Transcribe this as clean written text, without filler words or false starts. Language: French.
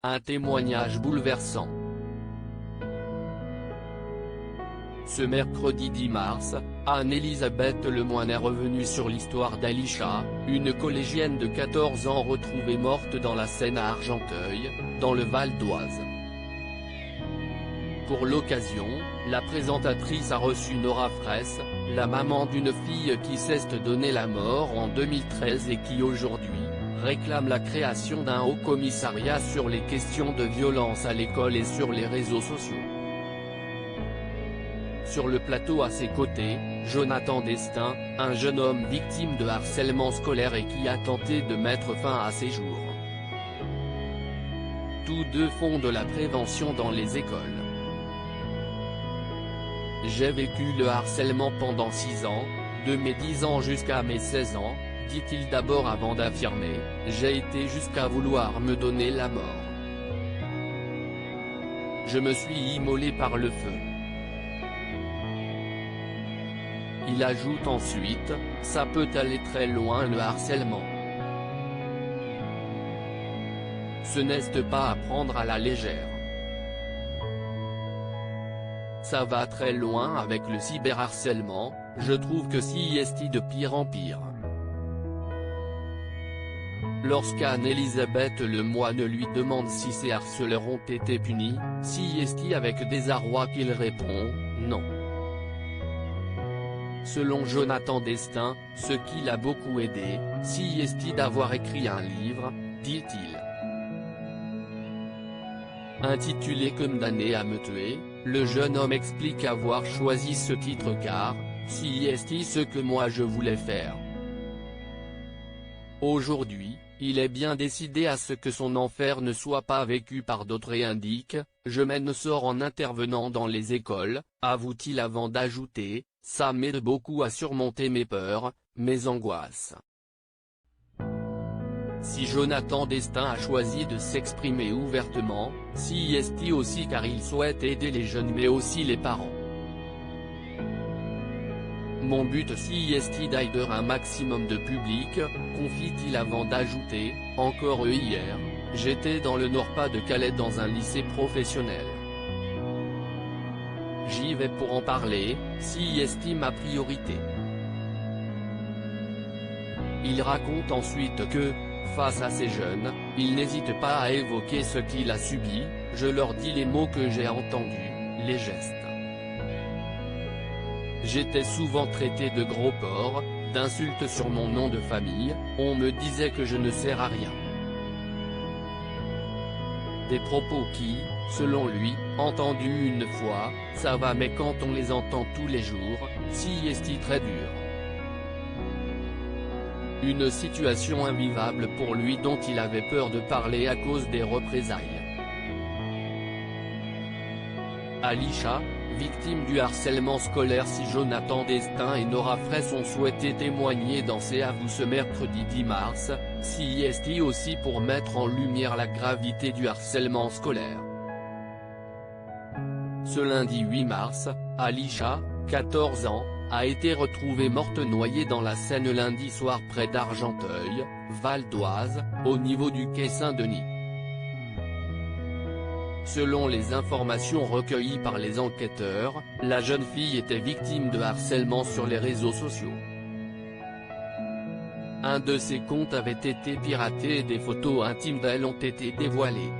Un témoignage bouleversant. Ce mercredi 10 mars, Anne-Elisabeth Lemoine est revenue sur l'histoire d'Alisha, une collégienne de 14 ans retrouvée morte dans la Seine à Argenteuil, dans le Val d'Oise. Pour l'occasion, la présentatrice a reçu Nora Fraisse, la maman d'une fille qui s'est donné la mort en 2013 et qui aujourd'hui réclame la création d'un haut commissariat sur les questions de violence à l'école et sur les réseaux sociaux. Sur le plateau à ses côtés, Jonathan Destin, un jeune homme victime de harcèlement scolaire et qui a tenté de mettre fin à ses jours. Tous deux font de la prévention dans les écoles. J'ai vécu le harcèlement pendant 6 ans, de mes 10 ans jusqu'à mes 16 ans, dit-il d'abord avant d'affirmer « J'ai été jusqu'à vouloir me donner la mort. Je me suis immolé par le feu ». Il ajoute ensuite « Ça peut aller très loin le harcèlement. Ce n'est pas à prendre à la légère. Ça va très loin avec le cyberharcèlement, je trouve que c'est de pire en pire ». Lorsqu'Anne-Elisabeth Lemoine lui demande si ses harceleurs ont été punis, c'est avec désarroi qu'il répond « Non ». Selon Jonathan Destin, ce qui l'a beaucoup aidé, c'est d'avoir écrit un livre, dit-il. Intitulé « Condamné à me tuer », le jeune homme explique avoir choisi ce titre car « c'est ce que moi je voulais faire ». Aujourd'hui, il est bien décidé à ce que son enfer ne soit pas vécu par d'autres et indique « Je m'en sors en intervenant dans les écoles », avoue-t-il avant d'ajouter « Ça m'aide beaucoup à surmonter mes peurs, mes angoisses ». Si Jonathan Destin a choisi de s'exprimer ouvertement, c'est aussi car il souhaite aider les jeunes mais aussi les parents. Mon but c'est d'aider un maximum de public, confie-t-il avant d'ajouter, encore hier, j'étais dans le Nord-Pas-de-Calais dans un lycée professionnel. J'y vais pour en parler, c'est ma priorité. Il raconte ensuite que, face à ces jeunes, il n'hésite pas à évoquer ce qu'il a subi, je leur dis les mots que j'ai entendus, les gestes. J'étais souvent traité de gros porc, d'insultes sur mon nom de famille, on me disait que je ne sers à rien. Des propos qui, selon lui, entendus une fois, ça va mais quand on les entend tous les jours, c'est très dur. Une situation invivable pour lui dont il avait peur de parler à cause des représailles. Alisha, victime du harcèlement scolaire. Si Jonathan Destin et Nora Fraisse ont souhaité témoigner dans ces aveux ce mercredi 10 mars, c'est aussi pour mettre en lumière la gravité du harcèlement scolaire. Ce lundi 8 mars, Alisha, 14 ans, a été retrouvée morte noyée dans la Seine lundi soir près d'Argenteuil, Val d'Oise, au niveau du quai Saint-Denis. Selon les informations recueillies par les enquêteurs, la jeune fille était victime de harcèlement sur les réseaux sociaux. Un de ses comptes avait été piraté et des photos intimes d'elle ont été dévoilées.